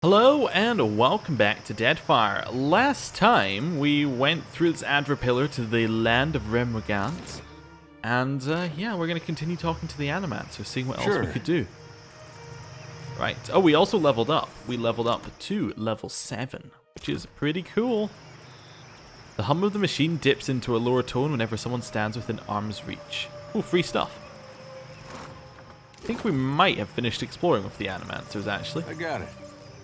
Hello and welcome back to Deadfire. Last time we went through this Adver to the land of Remregant, and yeah, we're going to continue talking to the Animancer, seeing what else we could do. Right, oh, we also leveled up. We leveled up to level 7, which is pretty cool. The hum of the machine dips into a lower tone whenever someone stands within arm's reach. Oh, free stuff. I think we might have finished exploring with the Animancers, actually. I got it.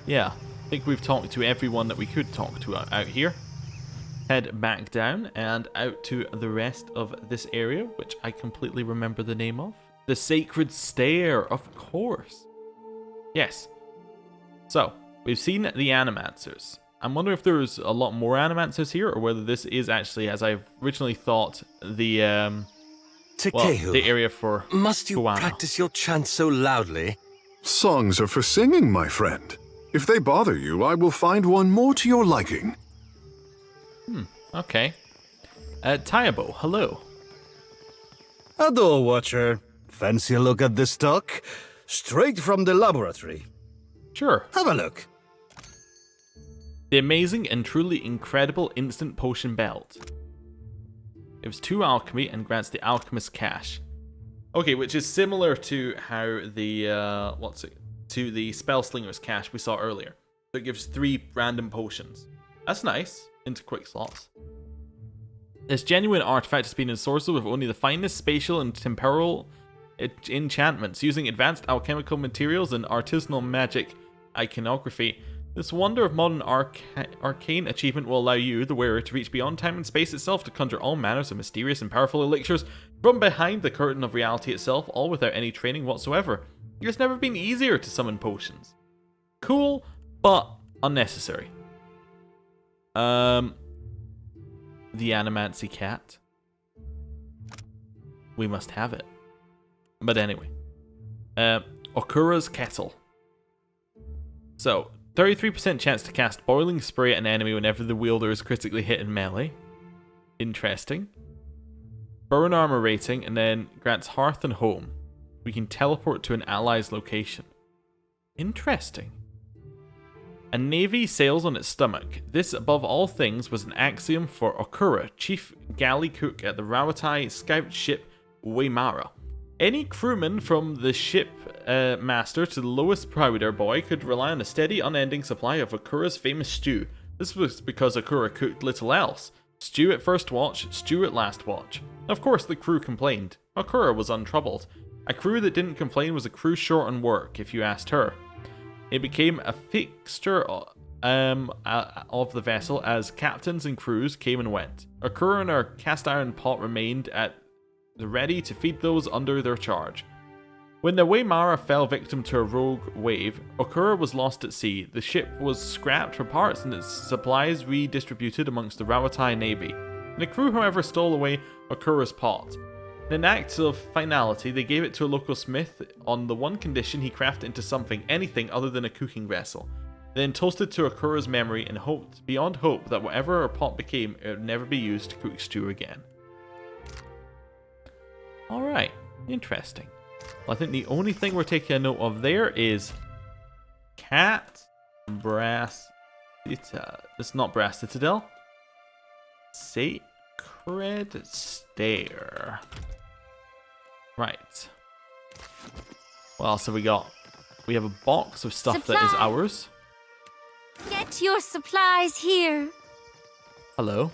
Yeah, I think we've talked to everyone that we could talk to out here. Head back down and out to the rest of this area, which I completely remember the name of. The Sacred Stair, of course. Yes. So, we've seen the Animancers. I'm wondering if there's a lot more Animancers here, or whether this is actually, as I originally thought, the the area for Must you Guano. practice your chant so loudly? Songs are for singing, my friend. If they bother you, I will find one more to your liking. Okay. Tayabo, hello. Hello, Watcher. Fancy a look at this stock? Straight from the laboratory. Sure. Have a look. The amazing and truly incredible instant potion belt. Gives 2 alchemy and grants the alchemist cash. Okay, which is similar to how the to the spell slinger's cash we saw earlier. So it gives 3 random potions. That's nice. Into quick slots. This genuine artifact has been ensorcelled with only the finest spatial and temporal enchantments, using advanced alchemical materials and artisanal magic iconography. This wonder of modern arcane achievement will allow you, the wearer, to reach beyond time and space itself to conjure all manners of mysterious and powerful elixirs from behind the curtain of reality itself, all without any training whatsoever. It's never been easier to summon potions. Cool, but unnecessary. The Animancy cat. We must have it. But anyway. Okura's Kettle. So, 33% chance to cast Boiling Spray at an enemy whenever the wielder is critically hit in melee. Interesting. Burn Armor rating, and then grants Hearth and Home. We can teleport to an ally's location. Interesting. A navy sails on its stomach. This, above all things, was an axiom for Okura, chief galley cook at the Rawatai scout ship Waymara. Any crewman from the ship master to the lowest powder boy could rely on a steady, unending supply of Okura's famous stew. This was because Okura cooked little else. Stew at first watch, stew at last watch. Of course, the crew complained. Okura was untroubled. A crew that didn't complain was a crew short on work, if you asked her. It became a fixture of the vessel as captains and crews came and went. Okura and her cast iron pot remained at the ready to feed those under their charge. When the Waymara fell victim to a rogue wave, Okura was lost at sea. The ship was scrapped for parts and its supplies redistributed amongst the Rawatai Navy. The crew, however, stole away Okura's pot. In an act of finality, they gave it to a local smith on the one condition he craft into something, anything other than a cooking vessel. They then toasted to Okura's memory and hoped, beyond hope, that whatever her pot became, it would never be used to cook stew again. Alright, interesting. Well, I think the only thing we're taking a note of there is Cat Brass. It's not Brass Citadel. Sacred Stair. Right. What else have we got? We have a box of stuff that is ours. Get your supplies here. Hello.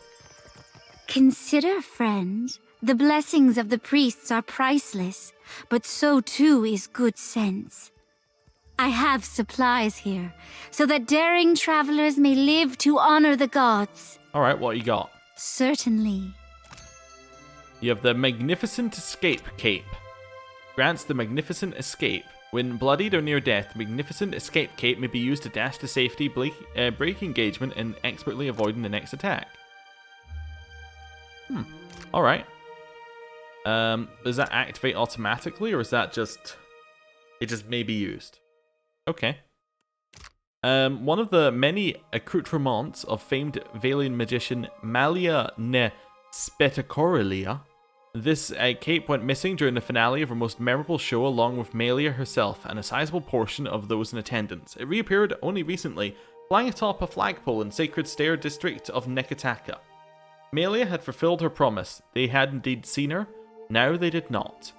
Consider, friend, the blessings of the priests are priceless, but so too is good sense. I have supplies here, so that daring travelers may live to honor the gods. Alright, what you got? Certainly. You have the Magnificent Escape Cape. Grants the Magnificent Escape. When bloodied or near death, the Magnificent Escape Cape may be used to dash to safety, break engagement, and expertly avoiding the next attack. Alright. Does that activate automatically, or is that just... it just may be used? Okay. One of the many accoutrements of famed Valian magician Malia ne Spetacorelia This cape went missing during the finale of her most memorable show, along with Melia herself and a sizable portion of those in attendance. It reappeared only recently, flying atop a flagpole in Sacred Stair district of Nekataka. Melia had fulfilled her promise. They had indeed seen her. Now they did not.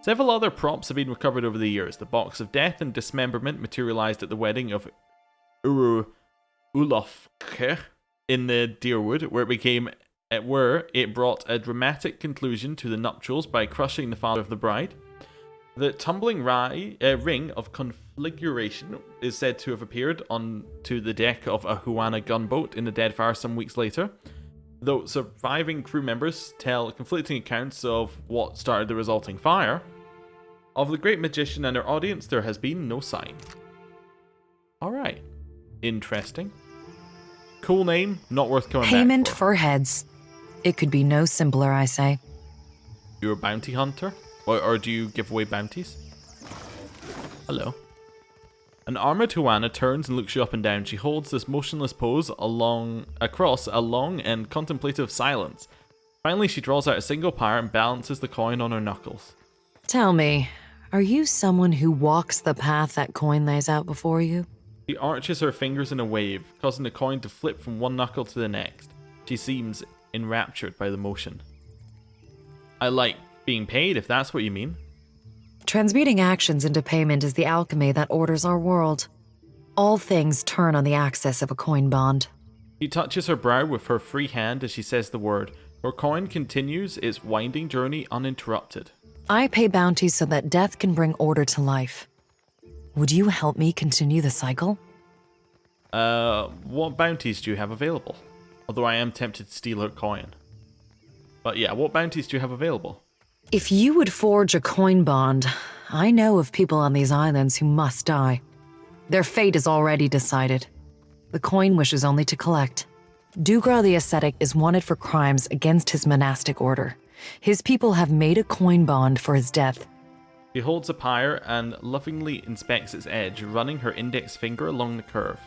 Several other props have been recovered over the years. The box of death and dismemberment materialized at the wedding of Ulofke in the Deerwood, where it brought a dramatic conclusion to the nuptials by crushing the father of the bride. The tumbling ring of conflagration is said to have appeared onto the deck of a Huana gunboat in the Deadfire some weeks later, though surviving crew members tell conflicting accounts of what started the resulting fire. Of the great magician and her audience, there has been no sign. Alright. Interesting. Cool name, not worth coming Payment back for heads. It could be no simpler, I say. You're a bounty hunter? Or do you give away bounties? Hello. An armored Huana turns and looks you up and down. She holds this motionless pose across a long and contemplative silence. Finally, she draws out a single pyre and balances the coin on her knuckles. Tell me, are you someone who walks the path that coin lays out before you? She arches her fingers in a wave, causing the coin to flip from one knuckle to the next. She seems enraptured by the motion. I like being paid, if that's what you mean. Transmuting actions into payment is the alchemy that orders our world. All things turn on the axis of a coin bond. She touches her brow with her free hand as she says the word. Her coin continues its winding journey uninterrupted. I pay bounties so that death can bring order to life. Would you help me continue the cycle? What bounties do you have available? Although I am tempted to steal her coin. But yeah, what bounties do you have available? If you would forge a coin bond, I know of people on these islands who must die. Their fate is already decided. The coin wishes only to collect. Dugra the Ascetic is wanted for crimes against his monastic order. His people have made a coin bond for his death. She holds a pyre and lovingly inspects its edge, running her index finger along the curve.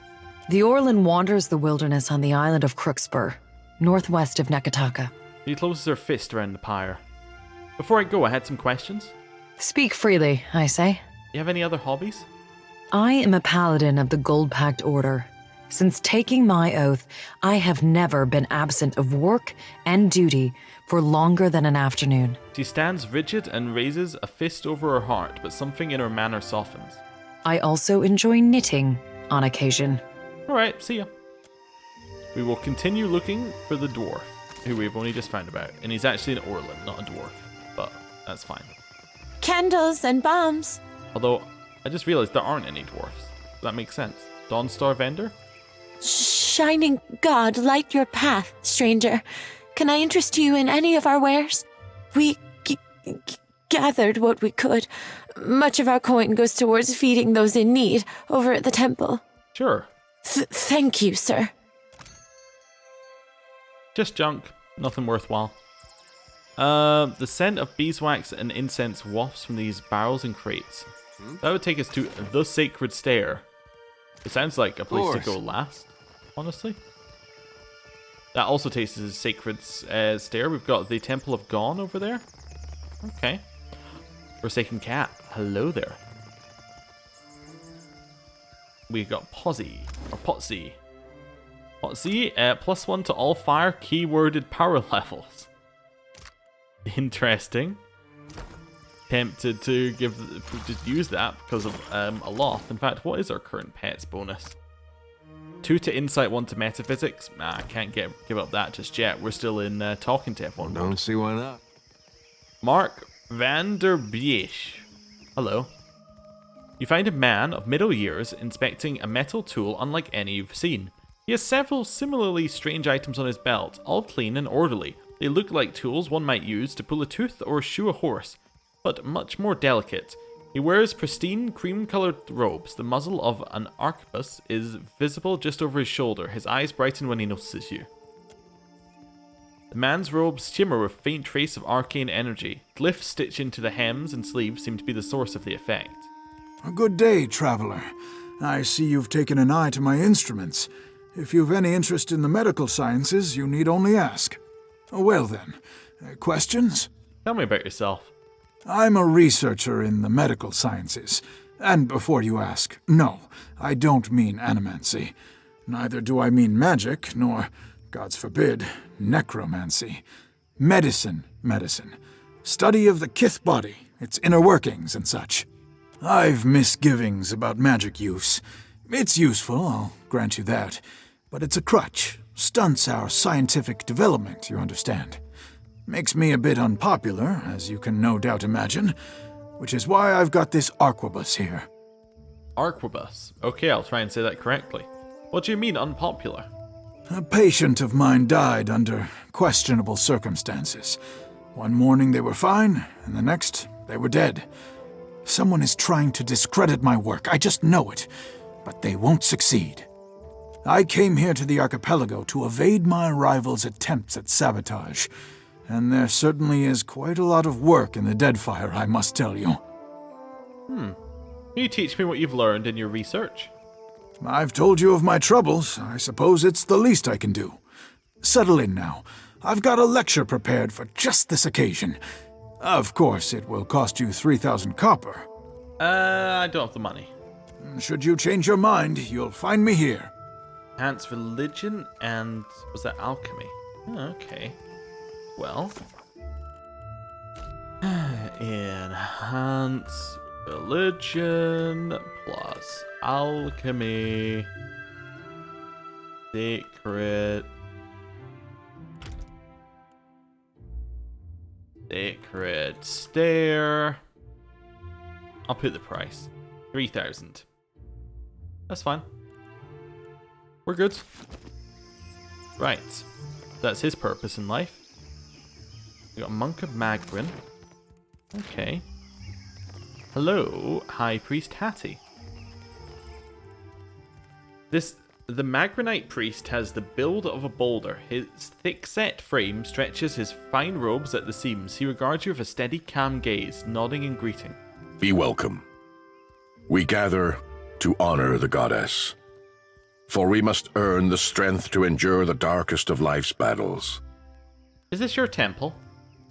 The Orlin wanders the wilderness on the island of Crookspur, northwest of Nekataka. She closes her fist around the pyre. Before I go, I had some questions. Speak freely, I say. You have any other hobbies? I am a paladin of the Gold-Pact Order. Since taking my oath, I have never been absent of work and duty for longer than an afternoon. She stands rigid and raises a fist over her heart, but something in her manner softens. I also enjoy knitting on occasion. Alright, see ya. We will continue looking for the dwarf, who we've only just found about. And he's actually an Orlin, not a dwarf. But that's fine. Candles and bombs. Although, I just realized there aren't any dwarfs. Does that make sense? Dawnstar Vendor? Shining God, light your path, stranger. Can I interest you in any of our wares? We gathered what we could. Much of our coin goes towards feeding those in need over at the temple. Sure. Thank you, sir. Just junk. Nothing worthwhile. The scent of beeswax and incense wafts from these barrels and crates. That would take us to the Sacred Stair. It sounds like a place to go last, honestly. That also takes us to the Sacred Stair. We've got the Temple of Gone over there. Okay. Forsaken Cat. Hello there. We've got Potsy. Potsy, +1 to all fire keyworded power levels. Interesting. Tempted to just use that because of Aloth. In fact, what is our current pets bonus? 2 to insight, 1 to metaphysics. Nah, I can't give up that just yet. We're still in talking to everyone. Don't see why not. Mark van der Biesch. Hello. You find a man of middle years inspecting a metal tool unlike any you've seen. He has several similarly strange items on his belt, all clean and orderly. They look like tools one might use to pull a tooth or shoe a horse, but much more delicate. He wears pristine cream-colored robes. The muzzle of an arquebus is visible just over his shoulder. His eyes brighten when he notices you. The man's robes shimmer with faint trace of arcane energy. Glyphs stitched into the hems and sleeves seem to be the source of the effect. A good day, traveler. I see you've taken an eye to my instruments. If you've any interest in the medical sciences, you need only ask. Well then, questions? Tell me about yourself. I'm a researcher in the medical sciences. And before you ask, no, I don't mean animancy. Neither do I mean magic, nor, gods forbid, necromancy. Medicine. Study of the kith body, its inner workings and such. I've misgivings about magic use. It's useful, I'll grant you that. But it's a crutch. Stunts our scientific development, you understand. Makes me a bit unpopular, as you can no doubt imagine, which is why I've got this arquebus here. Arquebus. Okay, I'll try and say that correctly. What do you mean unpopular? A patient of mine died under questionable circumstances. One morning they were fine, and the next they were dead. Someone is trying to discredit my work, I just know it, but they won't succeed. I came here to the archipelago to evade my rival's attempts at sabotage, and there certainly is quite a lot of work in the Deadfire, I must tell you. Can you teach me what you've learned in your research? I've told you of my troubles. I suppose it's the least I can do. Settle in now. I've got a lecture prepared for just this occasion. Of course, it will cost you 3,000 copper. I don't have the money. Should you change your mind, you'll find me here. Enhance religion and... was that alchemy? Oh, okay. Well... enhance religion plus alchemy... sacred stair. I'll put the price. 3,000. That's fine. We're good. Right. That's his purpose in life. We got Monk of Magrin. Okay. Hello, High Priest Hattie. The Magrinite priest has the build of a boulder. His thick-set frame stretches his fine robes at the seams. He regards you with a steady, calm gaze, nodding in greeting. Be welcome. We gather to honor the goddess, for we must earn the strength to endure the darkest of life's battles. Is this your temple?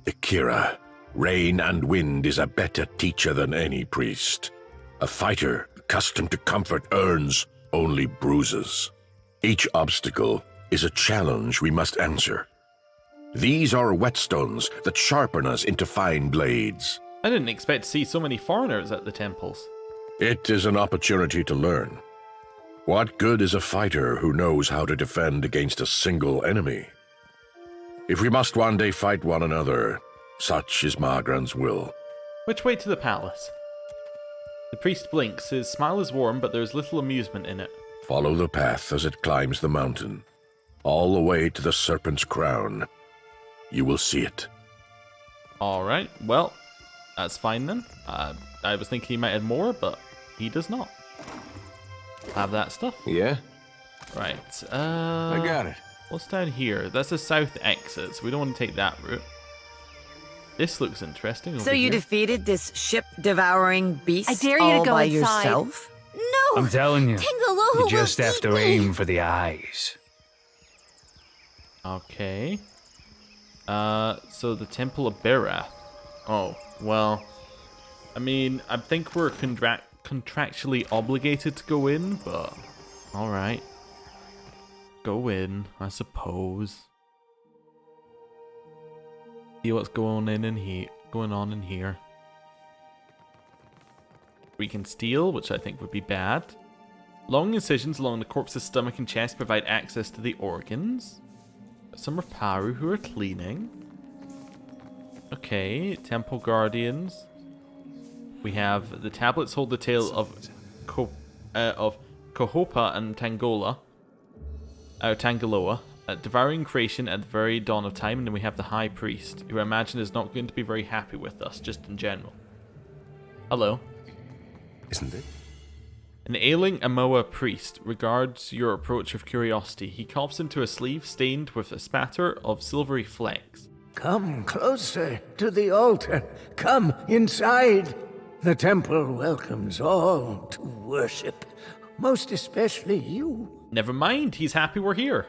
Ikira, rain and wind is a better teacher than any priest. A fighter accustomed to comfort earns only bruises. Each obstacle is a challenge we must answer. These are whetstones that sharpen us into fine blades. I didn't expect to see so many foreigners at the temples. It is an opportunity to learn. What good is a fighter who knows how to defend against a single enemy? If we must one day fight one another, such is Magran's will. Which way to the palace? The priest blinks. His smile is warm, but there is little amusement in it. Follow the path as it climbs the mountain, all the way to the Serpent's Crown. You will see it. Alright, well, that's fine then. I was thinking he might have more, but he does not. Have that stuff? Yeah? Right, I got it. what's down here? That's the south exit, so we don't want to take that route. This looks interesting. So over you here. defeated this ship-devouring beast I dare you all to go by inside. yourself? No! I'm telling you, Tingalohoo you just will have eat to me. aim for the eyes. Okay. So the Temple of Berath. Oh, well. I mean, I think we're contractually obligated to go in, but... Alright. Go in, I suppose. See what's going on in here. We can steal, which I think would be bad. Long incisions along the corpse's stomach and chest provide access to the organs. Some Raparu who are cleaning. Okay, Temple Guardians. We have the tablets hold the tale of Kohopa and Tangaloa, devouring creation at the very dawn of time, and then we have the High Priest, who I imagine is not going to be very happy with us, just in general. Hello. Isn't it? An ailing Amoa priest regards your approach with curiosity. He coughs into a sleeve stained with a spatter of silvery flecks. Come closer to the altar. Come inside. The temple welcomes all to worship, most especially you. Never mind, he's happy we're here.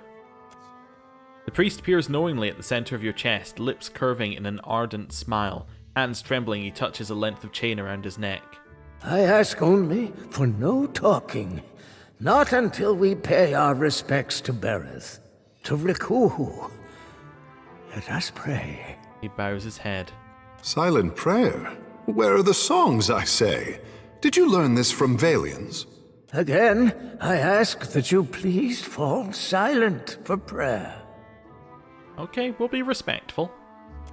The priest peers knowingly at the center of your chest, lips curving in an ardent smile. Hands trembling, he touches a length of chain around his neck. I ask only for no talking. Not until we pay our respects to Bereth, to Rikuhu. Let us pray. He bows his head. Silent prayer? Where are the songs, I say? Did you learn this from Valians? Again, I ask that you please fall silent for prayer. Okay, we'll be respectful.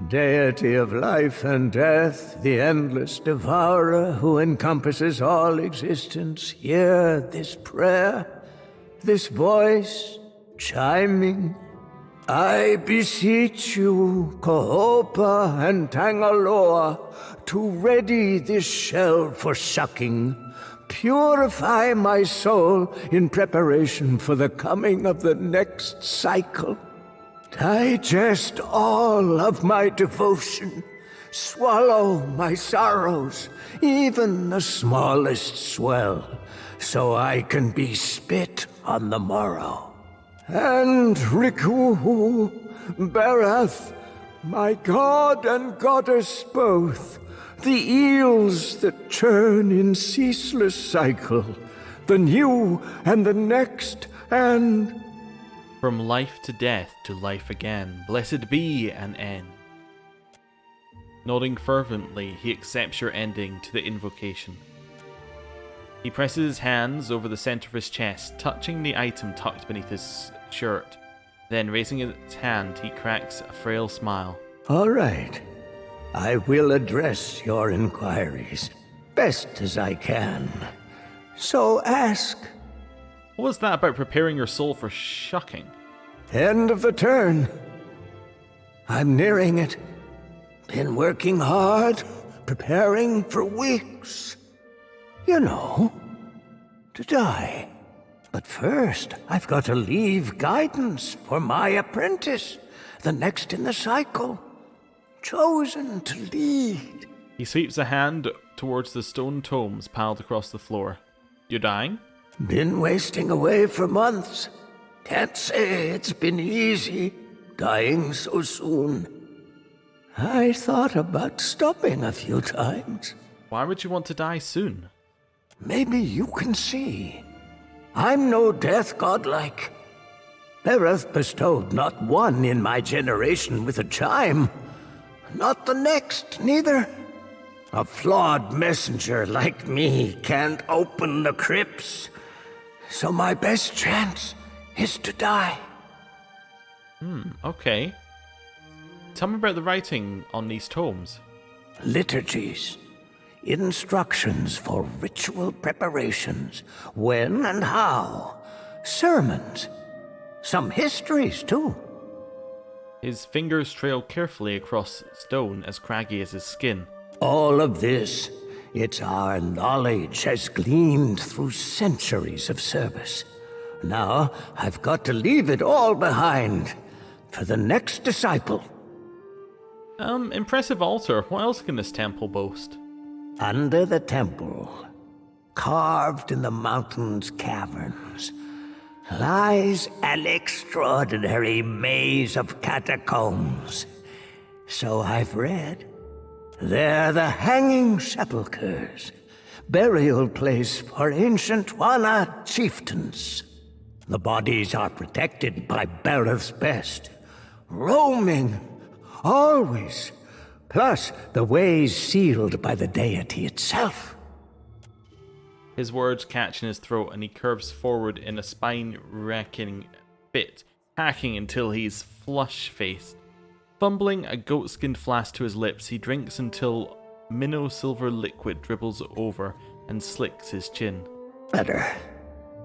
Deity of life and death, the endless devourer who encompasses all existence, hear this prayer, this voice chiming. I beseech you, Kohopa and Tangaloa, to ready this shell for sucking. Purify my soul in preparation for the coming of the next cycle. Digest all of my devotion. Swallow my sorrows, even the smallest swell, so I can be spit on the morrow. And Rikuhu, Bereth, my god and goddess both, the eels that churn in ceaseless cycle, the new and the next, and... From life to death to life again, blessed be an end. Nodding fervently, he accepts your ending to the invocation. He presses his hands over the center of his chest, touching the item tucked beneath his shirt. Then, raising his hand, he cracks a frail smile. All right. I will address your inquiries, best as I can. So ask. What was that about preparing your soul for shucking? End of the turn. I'm nearing it. Been working hard, preparing for weeks. You know, to die. But first, I've got to leave guidance for my apprentice, the next in the cycle. Chosen to lead. He sweeps a hand towards the stone tomes piled across the floor. You're dying? Been wasting away for months. Can't say it's been easy, dying so soon. I thought about stopping a few times. Why would you want to die soon? Maybe you can see. I'm no death godlike. Bereth bestowed not one in my generation with a chime. Not the next, neither. A flawed messenger like me can't open the crypts. So my best chance is to die. Okay. Tell me about the writing on these tomes. Liturgies. Instructions for ritual preparations. When and how. Sermons. Some histories, too. His fingers trail carefully across stone as craggy as his skin. All of this, it's our knowledge has gleaned through centuries of service. Now, I've got to leave it all behind for the next disciple. Impressive altar. What else can this temple boast? Under the temple, carved in the mountain's caverns, lies an extraordinary maze of catacombs. So I've read. They're the hanging sepulchres, burial place for ancient Wana chieftains. The bodies are protected by Bereth's best, roaming, always, plus the ways sealed by the deity itself. His words catch in his throat and he curves forward in a spine-wrecking fit, hacking until he's flush-faced. Fumbling a goat-skinned flask to his lips, he drinks until minnow silver liquid dribbles over and slicks his chin. Better.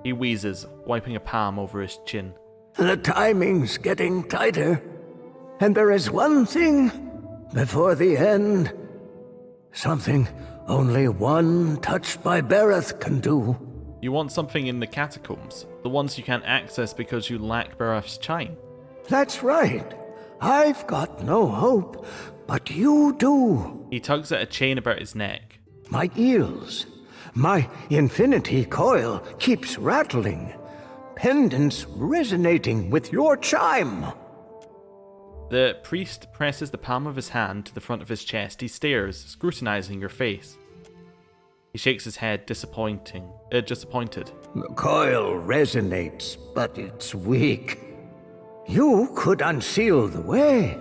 He wheezes, wiping a palm over his chin. The timing's getting tighter. And there is one thing before the end. Something only one touched by Bereth can do. You want something in the catacombs, the ones you can't access because you lack Bereth's chime. That's right. I've got no hope, but you do. He tugs at a chain about his neck. My eels, my infinity coil keeps rattling. Pendants resonating with your chime. The priest presses the palm of his hand to the front of his chest. He stares, scrutinizing your face. He shakes his head, disappointed. The coil resonates, but it's weak. You could unseal the way,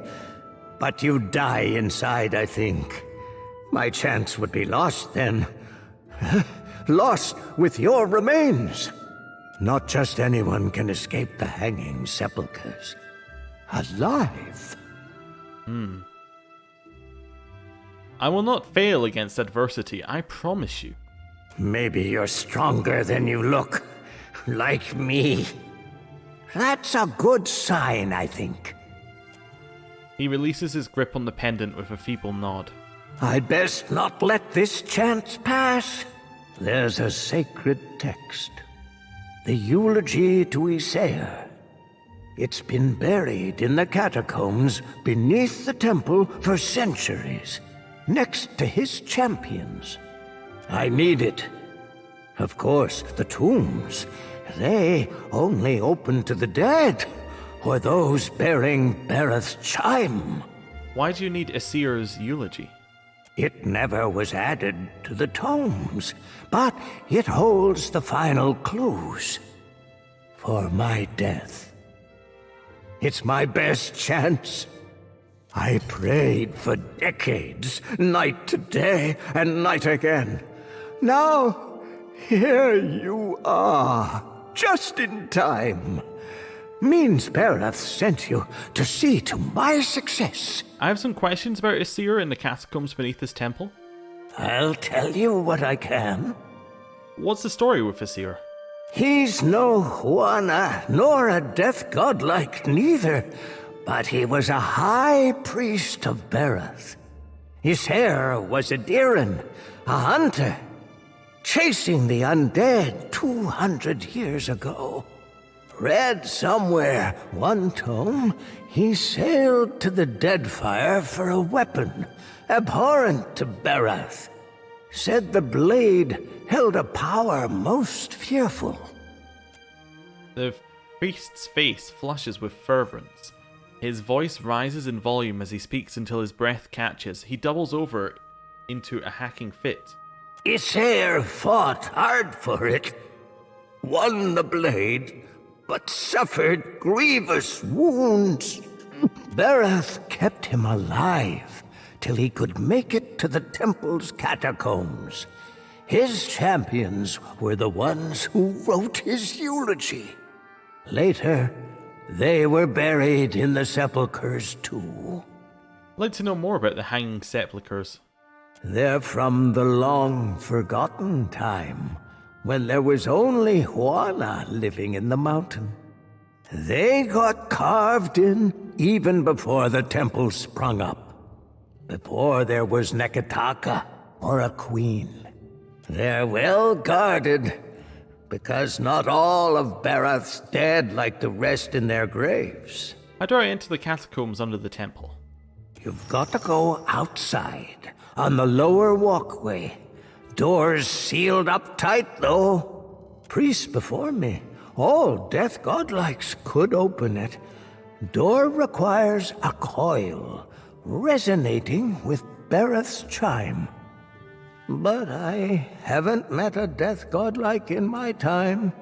but you'd die inside, I think. My chance would be lost then. Lost with your remains. Not just anyone can escape the hanging sepulchres. Alive. I will not fail against adversity, I promise you. Maybe you're stronger than you look. Like me. That's a good sign, I think. He releases his grip on the pendant with a feeble nod. I'd best not let this chance pass. There's a sacred text. The eulogy to Isair. It's been buried in the catacombs beneath the temple for centuries, next to his champions. I need it. Of course, the tombs, they only open to the dead, or those bearing Bereth's chime. Why do you need Aesir's eulogy? It never was added to the tomes, but it holds the final clues for my death. It's my best chance. I prayed for decades, night to day and night again. Now, here you are, just in time. Means Bereth sent you to see to my success. I have some questions about Aesir in the catacombs beneath this temple. I'll tell you what I can. What's the story with Aesir? He's no Juana, nor a death godlike neither, but he was a high priest of Bereth. His hair was a Diran, a hunter, chasing the undead 200 years ago. Read somewhere, one tome, he sailed to the Deadfire for a weapon, abhorrent to Bereth. Said the blade held a power most fearful. The priest's face flushes with fervence. His voice rises in volume as he speaks until his breath catches. He doubles over into a hacking fit. Isair fought hard for it, won the blade, but suffered grievous wounds. Bereth kept him alive till he could make it to the temple's catacombs. His champions were the ones who wrote his eulogy. Later, they were buried in the sepulchres too. I'd like to know more about the hanging sepulchres. They're from the long-forgotten time, when there was only Juana living in the mountain. They got carved in even before the temple sprung up. Before there was Nekataka or a queen. They're well guarded, because not all of Bereth's dead like the rest in their graves. How do I enter the catacombs under the temple? You've got to go outside, on the lower walkway. Doors sealed up tight, though. Priests before me, all death godlikes, could open it. Door requires a coil, resonating with Bereth's chime. But I haven't met a death godlike in my time.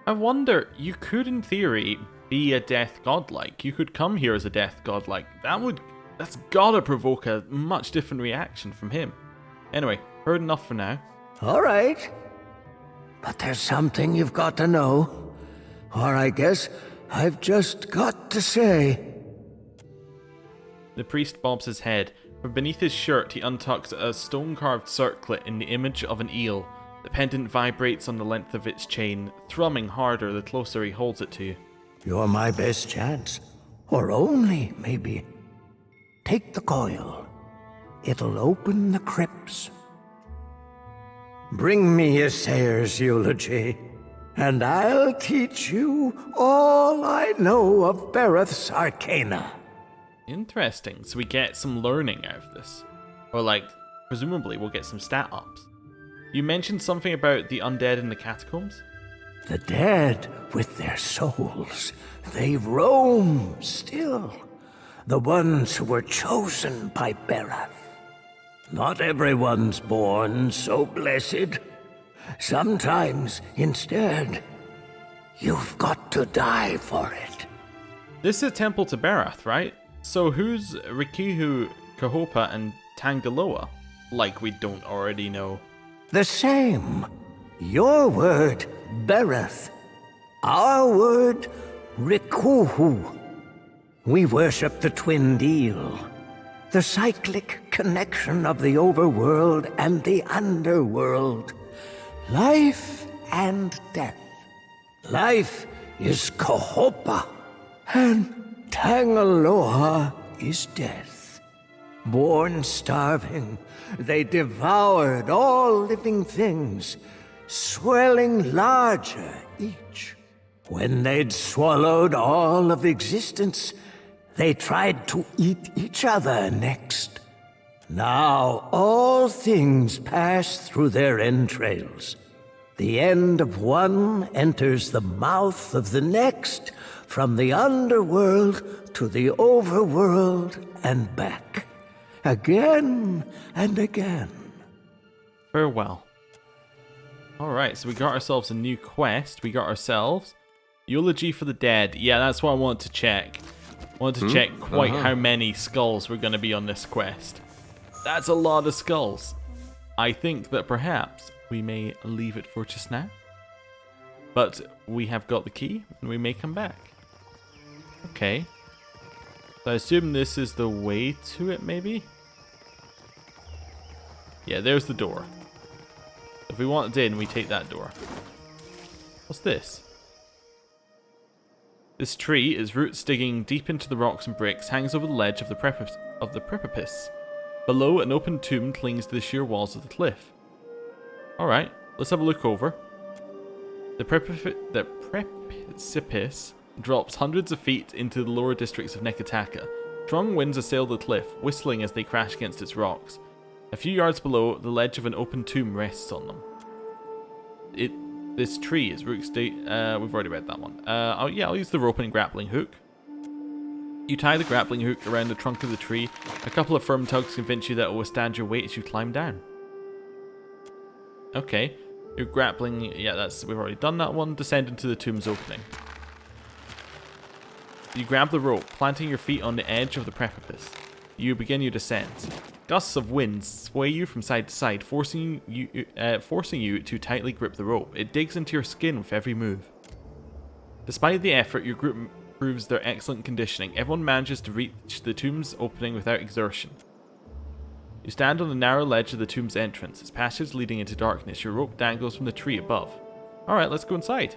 I wonder, you could in theory be a death godlike. You could come here as a death godlike. That's gotta provoke a much different reaction from him. Anyway, heard enough for now. All right. But there's something you've got to know. Or I guess I've just got to say. The priest bobs his head. From beneath his shirt, he untucks a stone-carved circlet in the image of an eel. The pendant vibrates on the length of its chain, thrumming harder the closer he holds it to you. You're my best chance. Or only, maybe. Take the coil. It'll open the crypts. Bring me Isair's eulogy, and I'll teach you all I know of Bereth's arcana. Interesting, so we get some learning out of this. Or presumably we'll get some stat ups. You mentioned something about the undead in the catacombs? The dead, with their souls, they roam still. the ones who were chosen by Berath. Not everyone's born so blessed. Sometimes, instead, you've got to die for it. This is a temple to Berath, right? So who's Rikihu, Kahopa, and Tangaloa? Like we don't already know. The same. Your word, Berath. Our word, Rikuhu. We worship the twin deal. The cyclic connection of the overworld and the underworld. Life and death. Life is Kahopa, and Tangaloa is death. Born starving, they devoured all living things, swelling larger each. When they'd swallowed all of existence, they tried to eat each other next. Now all things pass through their entrails. The end of one enters the mouth of the next, from the underworld to the overworld and back. Again and again. Farewell. Alright, so we got ourselves a new quest. We got ourselves Eulogy for the Dead. Yeah, that's what I wanted to check. I wanted to check quite how many skulls were going to be on this quest. That's a lot of skulls. I think that perhaps we may leave it for just now. But we have got the key and we may come back. Okay. So I assume this is the way to it, maybe? Yeah, there's the door. If we want it in, we take that door. What's this? This tree, its roots digging deep into the rocks and bricks, hangs over the ledge of the precipice. Below, an open tomb clings to the sheer walls of the cliff. Alright, let's have a look over. The precipice drops hundreds of feet into the lower districts of Nekataka. Strong winds assail the cliff, whistling as they crash against its rocks. A few yards below, the ledge of an open tomb rests on them. This tree is roots we've already read that one. I'll use the rope and grappling hook. You tie the grappling hook around the trunk of the tree. A couple of firm tugs convince you that it will withstand your weight as you climb down. Okay, your grappling, we've already done that one. Descend into the tomb's opening. You grab the rope, planting your feet on the edge of the precipice. You begin your descent. Gusts of wind sway you from side to side, forcing you to tightly grip the rope. It digs into your skin with every move. Despite the effort, your group proves their excellent conditioning. Everyone manages to reach the tomb's opening without exertion. You stand on the narrow ledge of the tomb's entrance, its passage leading into darkness. Your rope dangles from the tree above. Alright, let's go inside.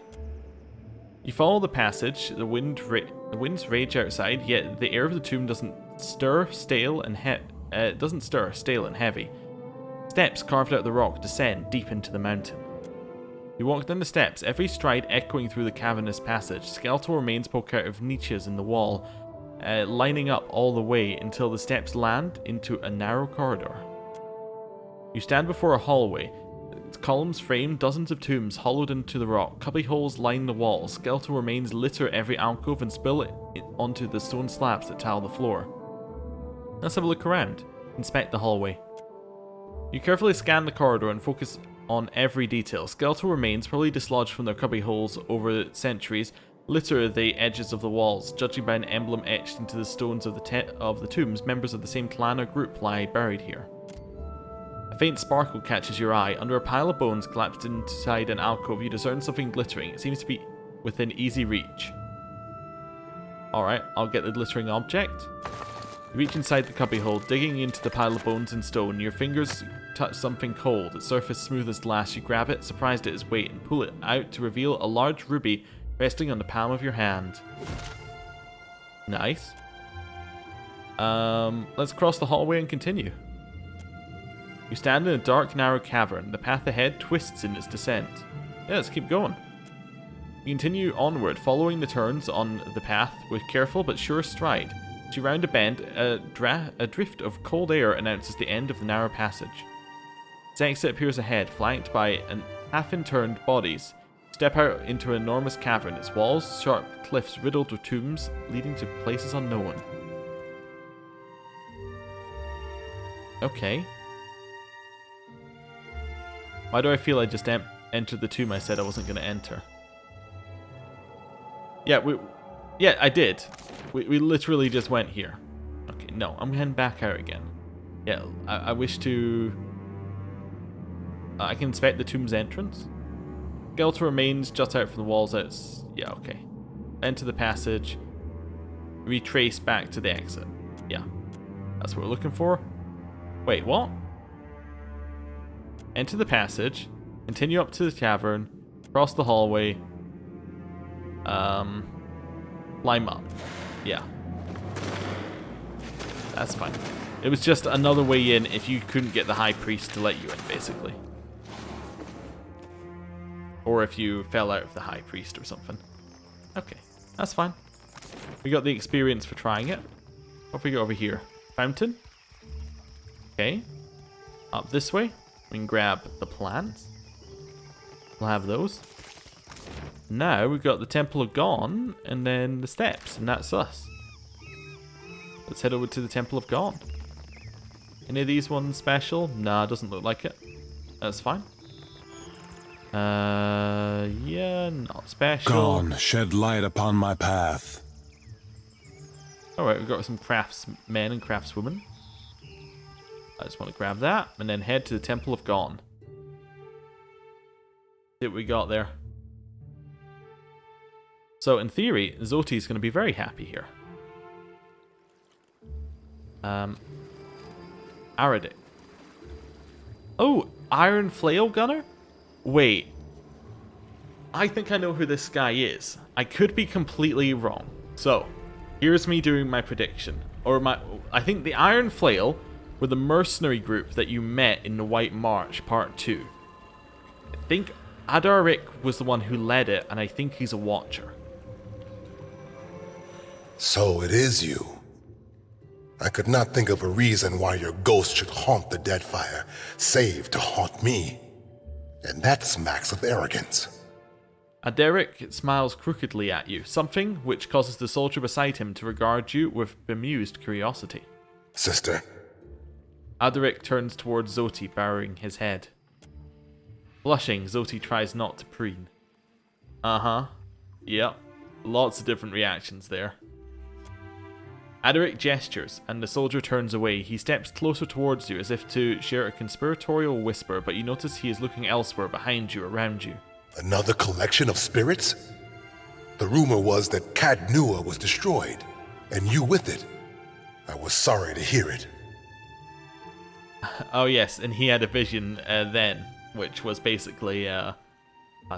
You follow the passage. The winds rage outside, yet the air of the tomb doesn't stir, stale and heavy. Steps carved out of the rock descend deep into the mountain. You walk down the steps, every stride echoing through the cavernous passage. Skeletal remains poke out of niches in the wall, lining up all the way until the steps land into a narrow corridor. You stand before a hallway. Its columns frame dozens of tombs hollowed into the rock. Cubby holes line the walls. Skeletal remains litter every alcove and spill it onto the stone slabs that tile the floor. Let's have a look around. Inspect the hallway. You carefully scan the corridor and focus on every detail. Skeletal remains, probably dislodged from their cubby holes over centuries, litter the edges of the walls. Judging by an emblem etched into the stones of the tombs, members of the same clan or group lie buried here. A faint sparkle catches your eye. Under a pile of bones collapsed inside an alcove, you discern something glittering. It seems to be within easy reach. Alright, I'll get the glittering object. You reach inside the cubbyhole, digging into the pile of bones and stone. Your fingers touch something cold, its surface smooth as glass. You grab it, surprised at its weight, and pull it out to reveal a large ruby resting on the palm of your hand. Nice. Let's cross the hallway and continue. You stand in a dark, narrow cavern. The path ahead twists in its descent. Yeah, let's keep going. You continue onward, following the turns on the path with careful but sure stride. As you round a bend, a drift of cold air announces the end of the narrow passage. Its exit appears ahead, flanked by half-inturned bodies. Step out into an enormous cavern, its walls sharp cliffs riddled with tombs leading to places unknown. Okay. Why do I feel I just entered the tomb I said I wasn't going to enter? Yeah, I did. We literally just went here. Okay, no, I'm heading back out again. Yeah, I wish to... I can inspect the tomb's entrance. Skeletal remains just out from the walls. Yeah, okay. Enter the passage. Retrace back to the exit. Yeah, that's what we're looking for. Wait, what? Enter the passage. Continue up to the cavern. Cross the hallway. Climb up. Yeah. That's fine. It was just another way in if you couldn't get the high priest to let you in, basically. Or if you fell out of the high priest or something. Okay, that's fine. We got the experience for trying it. What if we go over here? Fountain. Okay. Up this way. We can grab the plants. We'll have those. Now we've got the Temple of Gone and then the steps, and that's us. Let's head over to the Temple of Gone. Any of these ones special? Nah, doesn't look like it. That's fine. Yeah, not special. Gone, shed light upon my path. Alright, we've got some craftsmen and craftswomen. I just want to grab that and then head to the Temple of Gone. See what we got there. So in theory, Zoti is going to be very happy here. Aradik. Oh, Iron Flail Gunner? Wait. I think I know who this guy is. I could be completely wrong. So, here's me doing my prediction. I think the Iron Flail were the mercenary group that you met in the White March Part 2. I think Adarik was the one who led it, and I think he's a watcher. So it is you. I could not think of a reason why your ghost should haunt the Deadfire, save to haunt me. And that smacks of arrogance. Adarik smiles crookedly at you, something which causes the soldier beside him to regard you with bemused curiosity. Sister. Adarik turns towards Zoti, bowing his head. Blushing, Zoti tries not to preen. Uh-huh. Yep. Lots of different reactions there. Adarik gestures, and the soldier turns away. He steps closer towards you as if to share a conspiratorial whisper, but you notice he is looking elsewhere, behind you, around you. Another collection of spirits? The rumor was that Cadnua was destroyed, and you with it. I was sorry to hear it. Oh yes, and he had a vision then, which was basically, I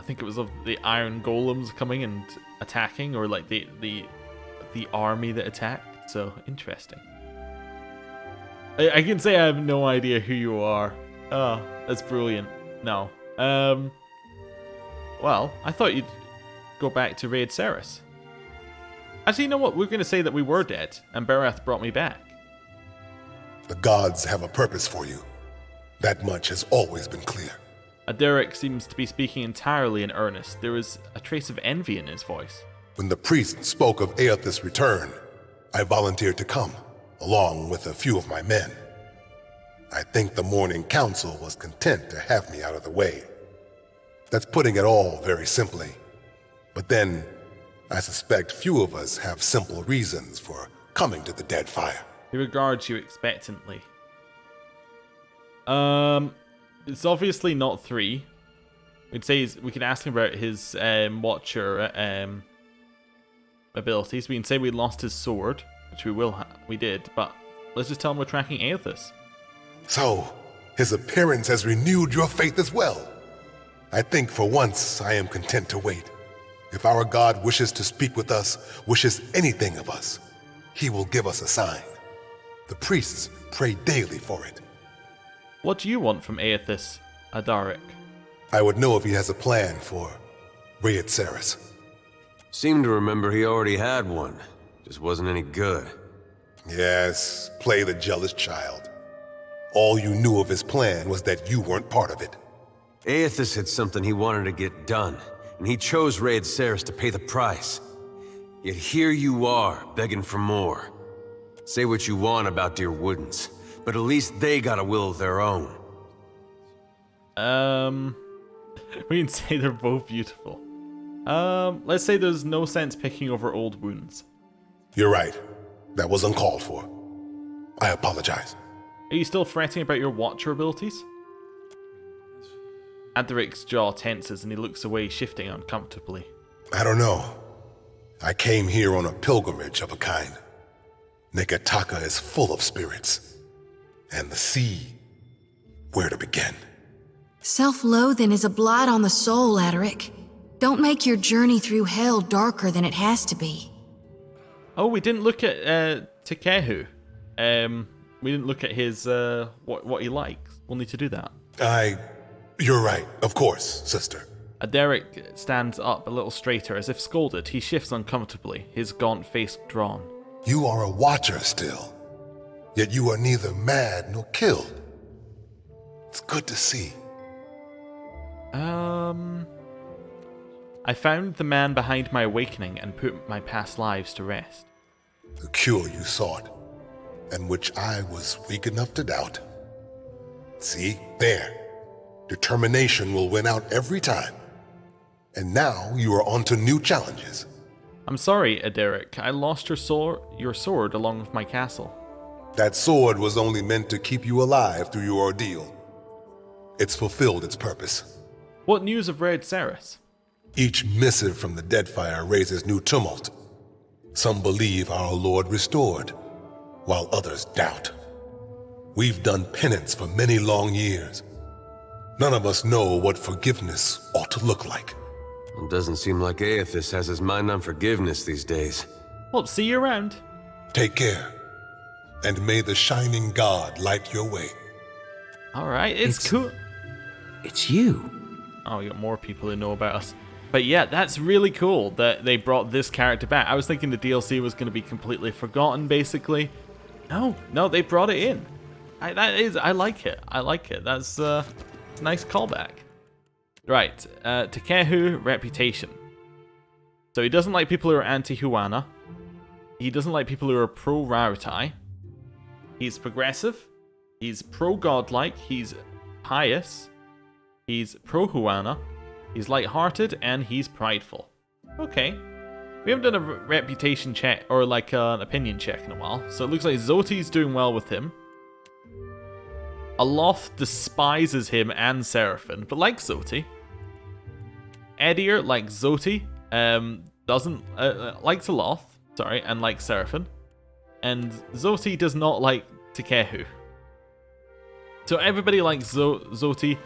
think it was of the iron golems coming and attacking, or like the army that attacked. So, interesting. I can say I have no idea who you are. Oh, that's brilliant. No. Well, I thought you'd go back to Raid Ceres. Actually, you know what? We're going to say that we were dead, and Barath brought me back. The gods have a purpose for you. That much has always been clear. Adarik seems to be speaking entirely in earnest. There is a trace of envy in his voice. When the priest spoke of Aethys' return, I volunteered to come, along with a few of my men. I think the Morning Council was content to have me out of the way. That's putting it all very simply. But then, I suspect few of us have simple reasons for coming to the Deadfire. He regards you expectantly. It's obviously not 3. We'd say we can ask him about his Watcher abilities. We can say we lost his sword, which we did, but let's just tell him we're tracking Aethys. So, his appearance has renewed your faith as well. I think for once I am content to wait. If our God wishes to speak with us, wishes anything of us, he will give us a sign. The priests pray daily for it. What do you want from Aethys, Adarik? I would know if he has a plan for Raid Ceres. Seemed to remember he already had one. Just wasn't any good. Yes, play the jealous child. All you knew of his plan was that you weren't part of it. Aethys had something he wanted to get done, and he chose Raid Ceres to pay the price. Yet here you are, begging for more. Say what you want about dear Woodens, but at least they got a will of their own. We can say they're both beautiful. Let's say there's no sense picking over old wounds. You're right. That was uncalled for. I apologize. Are you still fretting about your Watcher abilities? Adric's jaw tenses and he looks away, shifting uncomfortably. I don't know. I came here on a pilgrimage of a kind. Nekataka is full of spirits. And the sea, where to begin? Self-loathing is a blight on the soul, Adric. Don't make your journey through hell darker than it has to be. Oh, we didn't look at Takehu. We didn't look at his, what he likes. We'll need to do that. You're right, of course, sister. Derek stands up a little straighter, as if scolded. He shifts uncomfortably, his gaunt face drawn. You are a Watcher still, yet you are neither mad nor killed. It's good to see. I found the man behind my awakening and put my past lives to rest. The cure you sought, and which I was weak enough to doubt. See, there. Determination will win out every time. And now you are on to new challenges. I'm sorry, Derek. I lost your sword along with my castle. That sword was only meant to keep you alive through your ordeal. It's fulfilled its purpose. What news of Red Ceres? Each missive from the Deadfire raises new tumult. Some believe our Lord restored, while others doubt. We've done penance for many long years. None of us know what forgiveness ought to look like. It doesn't seem like Aethys has his mind on forgiveness these days. Well, see you around. Take care, and may the shining God light your way. Alright, it's cool. It's you. Oh, we got more people who know about us. But yeah, that's really cool that they brought this character back. I was thinking the DLC was going to be completely forgotten, basically. No, they brought it in. I like it. I like it. That's a nice callback. Right, Takehu, reputation. So he doesn't like people who are anti-Huana. He doesn't like people who are pro-Raritai. He's progressive. He's pro-godlike. He's pious. He's pro-Huana. He's light-hearted, and he's prideful. Okay. We haven't done a reputation check, or like an opinion check in a while, so it looks like Zoti's doing well with him. Aloth despises him and Seraphim, but likes Zoti. Edir likes Zoti, doesn't likes Aloth, and likes Seraphim. And Zoti does not like Takehu. So everybody likes Zoti.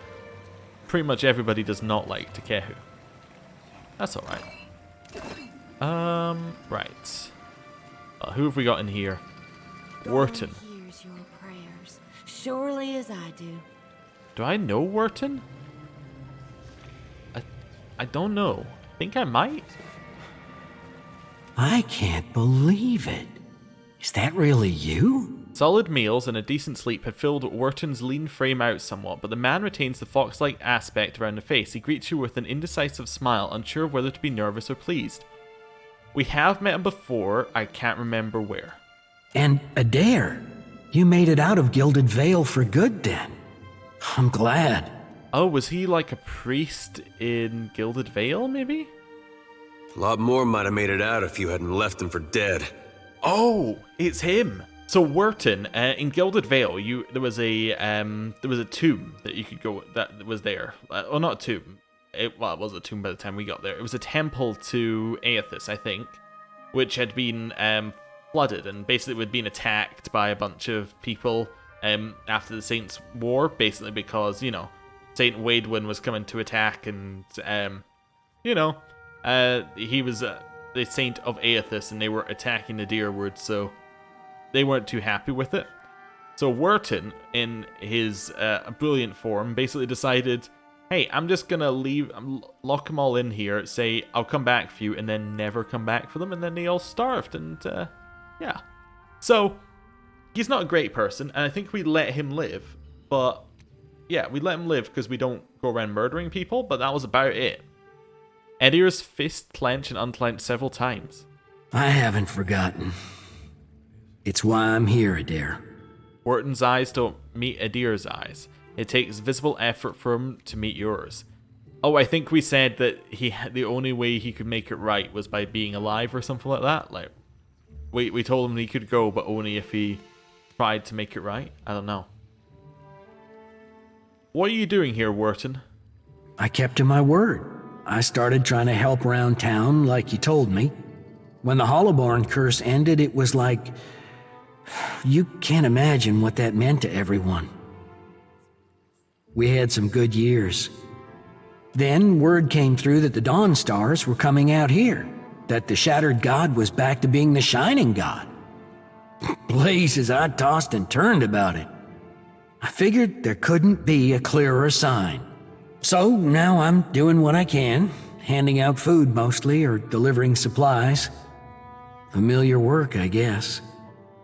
Pretty much everybody does not like Takehu. That's alright. Right. Who have we got in here? Wharton. Hears your prayers, surely as I do. Do I know Wharton? I don't know. I think I might. I can't believe it. Is that really you? Solid meals and a decent sleep had filled Wharton's lean frame out somewhat, but the man retains the fox-like aspect around the face. He greets you with an indecisive smile, unsure of whether to be nervous or pleased. We have met him before, I can't remember where. And Adair, you made it out of Gilded Vale for good then. I'm glad. Oh, was he like a priest in Gilded Vale, maybe? A lot more might have made it out if you hadn't left him for dead. Oh, it's him. So Wharton, in Gilded Vale, there was a tomb that you could go that was there. Well, not a tomb. It was a tomb by the time we got there. It was a temple to Aethys, I think, which had been flooded and basically had been attacked by a bunch of people after the Saints' War, basically because Saint Waidwin was coming to attack, and he was the Saint of Aethys, and they were attacking the Deerwood, so they weren't too happy with it. So Wharton, in his brilliant form, basically decided, hey, I'm just gonna lock them all in here, say I'll come back for you, and then never come back for them, and then they all starved, and yeah. So he's not a great person, and I think we let him live, but yeah, we let him live because we don't go around murdering people, but that was about it. Edir's fist clenched and unclenched several times. I haven't forgotten. It's why I'm here, Adair. Wharton's eyes don't meet Adir's eyes. It takes visible effort for him to meet yours. Oh, I think we said that the only way he could make it right was by being alive or something like that. Like, we told him he could go, but only if he tried to make it right. I don't know. What are you doing here, Wharton? I kept to my word. I started trying to help around town like you told me. When the Hollowborn curse ended, it was like... You can't imagine what that meant to everyone. We had some good years. Then word came through that the Dawn Stars were coming out here, that the Shattered God was back to being the Shining God. Blazes, I tossed and turned about it. I figured there couldn't be a clearer sign. So now I'm doing what I can, handing out food mostly, or delivering supplies. Familiar work, I guess.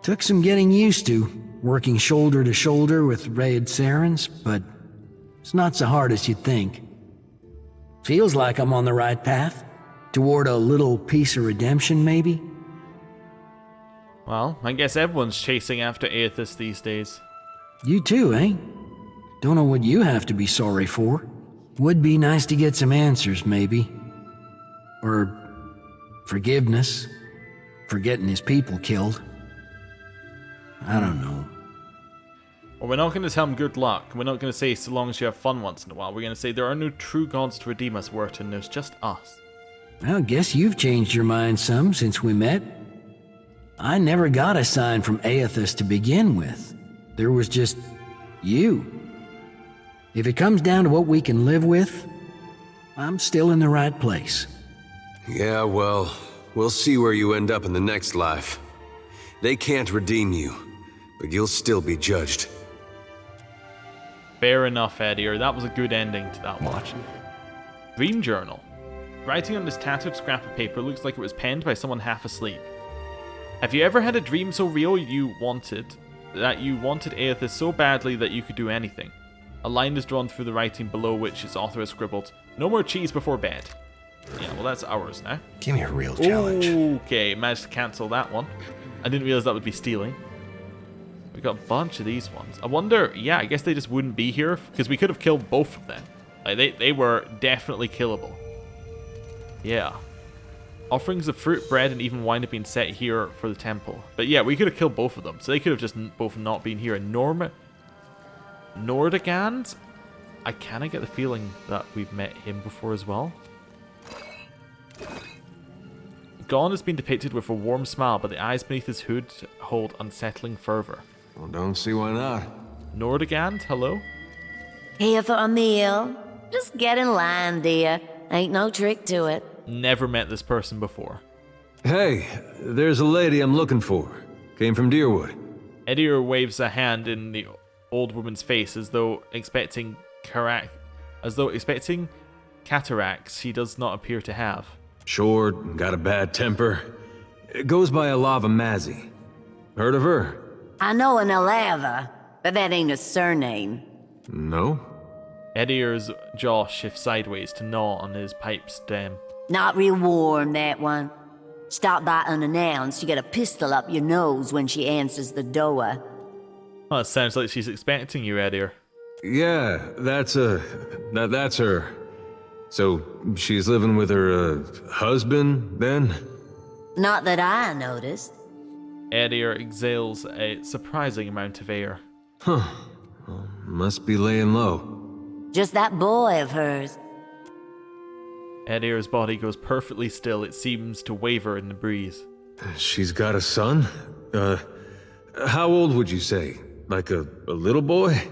Took some getting used to, working shoulder to shoulder with Raid Sarens, but it's not so hard as you'd think. Feels like I'm on the right path, toward a little piece of redemption, maybe? Well, I guess everyone's chasing after Aethys these days. You too, eh? Don't know what you have to be sorry for. Would be nice to get some answers, maybe. Or forgiveness for getting his people killed. I don't know. Well, we're not going to tell him good luck. We're not going to say so long as you have fun once in a while. We're going to say there are no true gods to redeem us, Wharton. There's just us. Well, guess you've changed your mind some since we met. I never got a sign from Aethys to begin with. There was just you. If it comes down to what we can live with, I'm still in the right place. Yeah, well, we'll see where you end up in the next life. They can't redeem you, but you'll still be judged. Fair enough, Eddie. That was a good ending to that one. Dream journal. Writing on this tattered scrap of paper looks like it was penned by someone half asleep. Have you ever had a dream so real you wanted Aethys so badly that you could do anything? A line is drawn through the writing below which its author has scribbled, "No more cheese before bed." Yeah, well that's ours now. Give me a real challenge. Okay, managed to cancel that one. I didn't realize that would be stealing. We got a bunch of these ones. I wonder, yeah, I guess they just wouldn't be here because we could have killed both of them. Like they were definitely killable. Yeah. Offerings of fruit, bread, and even wine have been set here for the temple. But yeah, we could have killed both of them. So they could have just both not been here. And Nordagand? I kind of get the feeling that we've met him before as well. Gon has been depicted with a warm smile, but the eyes beneath his hood hold unsettling fervor. Well, don't see why not. Nordagand, hello? Here for a meal? Just get in line, dear. Ain't no trick to it. Never met this person before. Hey, there's a lady I'm looking for. Came from Deerwood. Edir waves a hand in the old woman's face as though expecting cataracts she does not appear to have. Short, got a bad temper. It goes by Alava Mazzy. Heard of her? I know an Alava, but that ain't a surname. No? Edir's jaw shifts sideways to gnaw on his pipe stem. Not real warm, that one. Stop by unannounced, you get a pistol up your nose when she answers the door. Oh, it sounds like she's expecting you, Edir. Yeah, that's her. So, she's living with her, husband, then? Not that I noticed. Edir exhales a surprising amount of air. Huh. Well, must be laying low. Just that boy of hers. Edir's body goes perfectly still. It seems to waver in the breeze. She's got a son? How old would you say? Like a little boy?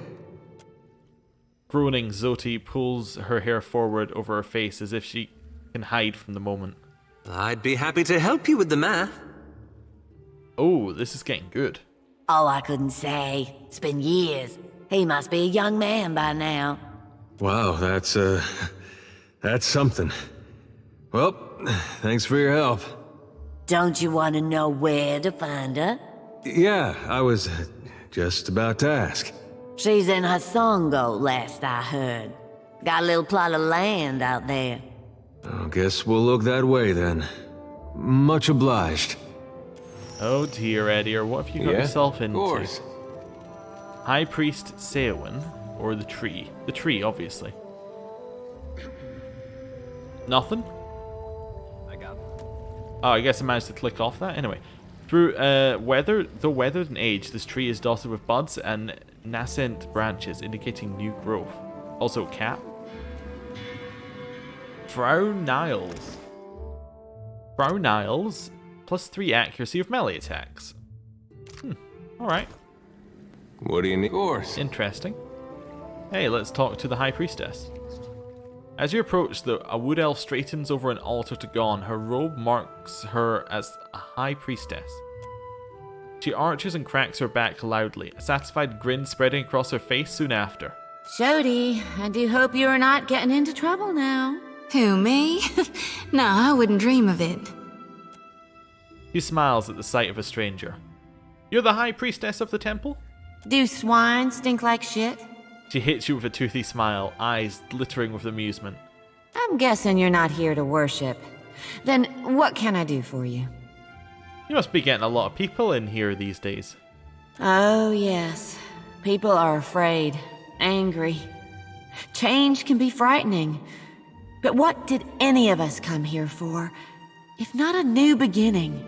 Groaning, Zoti pulls her hair forward over her face as if she can hide from the moment. I'd be happy to help you with the math. Oh, this is getting good. Oh, I couldn't say. It's been years. He must be a young man by now. Wow, that's something. Well, thanks for your help. Don't you want to know where to find her? Yeah, I was just about to ask. She's in Hasongo, last I heard. Got a little plot of land out there. I guess we'll look that way then. Much obliged. Oh dear, Edir, what have you got yourself into? Of course. High Priest Seowyn, or the tree. The tree, obviously. Nothing? Oh, I guess I managed to click off that. Anyway, though weathered and aged, this tree is dotted with buds and nascent branches indicating new growth. Also, cap. Frau Niles. Frau Niles, +3 accuracy of melee attacks. Alright. What do you need? Interesting. Hey, let's talk to the High Priestess. As you approach, a wood elf straightens over an altar to Gon. Her robe marks her as a High Priestess. She arches and cracks her back loudly, a satisfied grin spreading across her face soon after. Shodi, I do hope you are not getting into trouble now. Who, me? No, I wouldn't dream of it. She smiles at the sight of a stranger. You're the High Priestess of the temple? Do swine stink like shit? She hits you with a toothy smile, eyes glittering with amusement. I'm guessing you're not here to worship. Then what can I do for you? You must be getting a lot of people in here these days. Oh, yes. People are afraid, angry. Change can be frightening. But what did any of us come here for, if not a new beginning?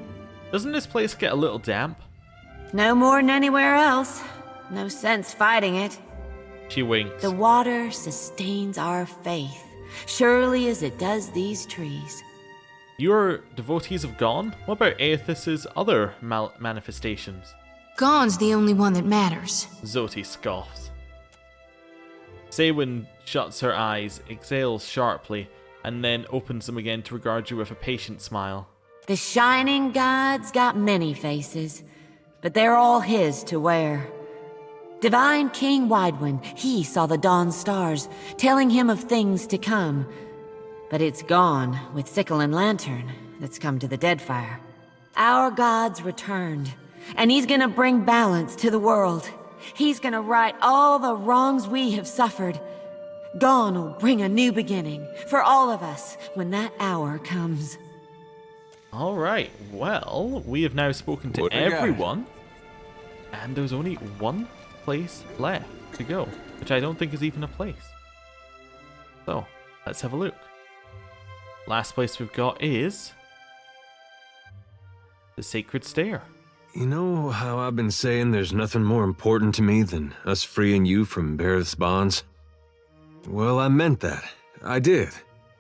Doesn't this place get a little damp? No more than anywhere else. No sense fighting it. She winks. The water sustains our faith, surely as it does these trees. You're devotees of Gon? What about Aethys's other manifestations? Gon's the only one that matters. Zoti scoffs. Seowyn shuts her eyes, exhales sharply, and then opens them again to regard you with a patient smile. The shining god's got many faces, but they're all his to wear. Divine King Widewind, he saw the dawn stars, telling him of things to come. But it's Gon, with sickle and lantern, that's come to the Deadfire. Our god's returned, and he's gonna bring balance to the world. He's gonna right all the wrongs we have suffered. Gon will bring a new beginning for all of us when that hour comes. Alright, well, we have now spoken to everyone, and there's only one place left to go, which I don't think is even a place. So, let's have a look. Last place we've got is the Sacred Stair. You know how I've been saying there's nothing more important to me than us freeing you from Bereth's bonds? Well, I meant that. I did.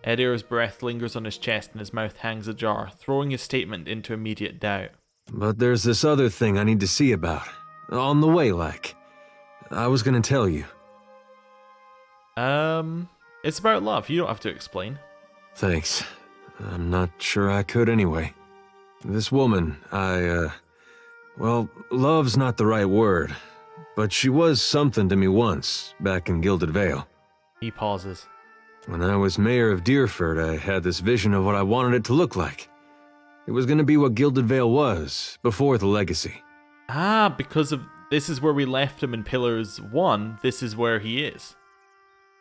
Edir's breath lingers on his chest and his mouth hangs ajar, throwing his statement into immediate doubt. But there's this other thing I need to see about. On the way, like. I was gonna tell you. It's about love. You don't have to explain. Thanks. I'm not sure I could anyway. This woman, well, love's not the right word, but she was something to me once, back in Gilded Vale. He pauses. When I was mayor of Deerford, I had this vision of what I wanted it to look like. It was gonna be what Gilded Vale was, before the legacy. Ah, because of this is where we left him in Pillars 1, this is where he is.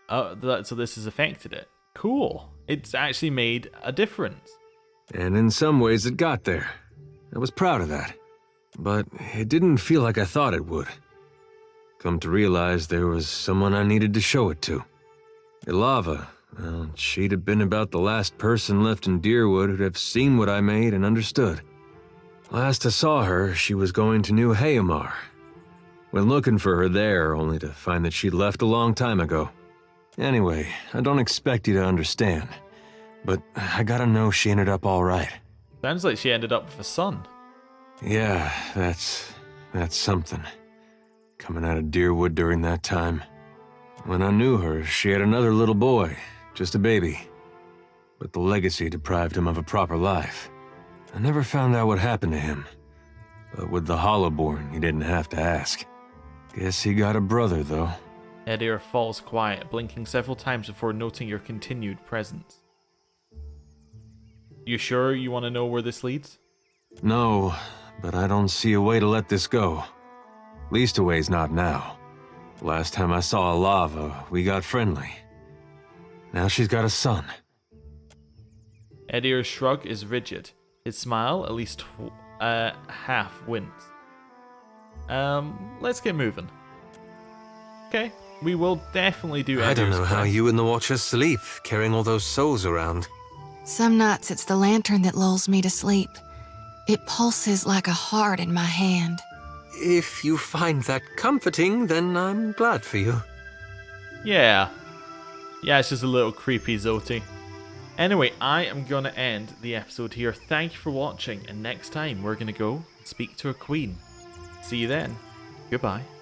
So this has affected it. Cool. It's actually made a difference. And in some ways it got there. I was proud of that. But it didn't feel like I thought it would. Come to realize there was someone I needed to show it to. Ilava, well, she'd have been about the last person left in Deerwood who'd have seen what I made and understood. Last I saw her, she was going to New Hayamar. Went looking for her there, only to find that she'd left a long time ago. Anyway, I don't expect you to understand, but I gotta know she ended up all right. Sounds like she ended up with a son. Yeah, that's something. Coming out of Deerwood during that time. When I knew her, she had another little boy, just a baby. But the legacy deprived him of a proper life. I never found out what happened to him. But with the Hollowborn, you didn't have to ask. Guess he got a brother, though. Edir falls quiet, blinking several times before noting your continued presence. You sure you want to know where this leads? No, but I don't see a way to let this go. Least a way's not now. Last time I saw Ilava, we got friendly. Now she's got a son. Edir's shrug is rigid. His smile, at least half wince. Let's get moving. Okay, we will definitely do I don't Edgar's know how quest. you and the Watchers sleep, carrying all those souls around. Some nights it's the lantern that lulls me to sleep. It pulses like a heart in my hand. If you find that comforting, then I'm glad for you. Yeah. Yeah, it's just a little creepy Zoti. Anyway, I am going to end the episode here. Thank you for watching, and next time we're going to go speak to a queen. See you then. Goodbye.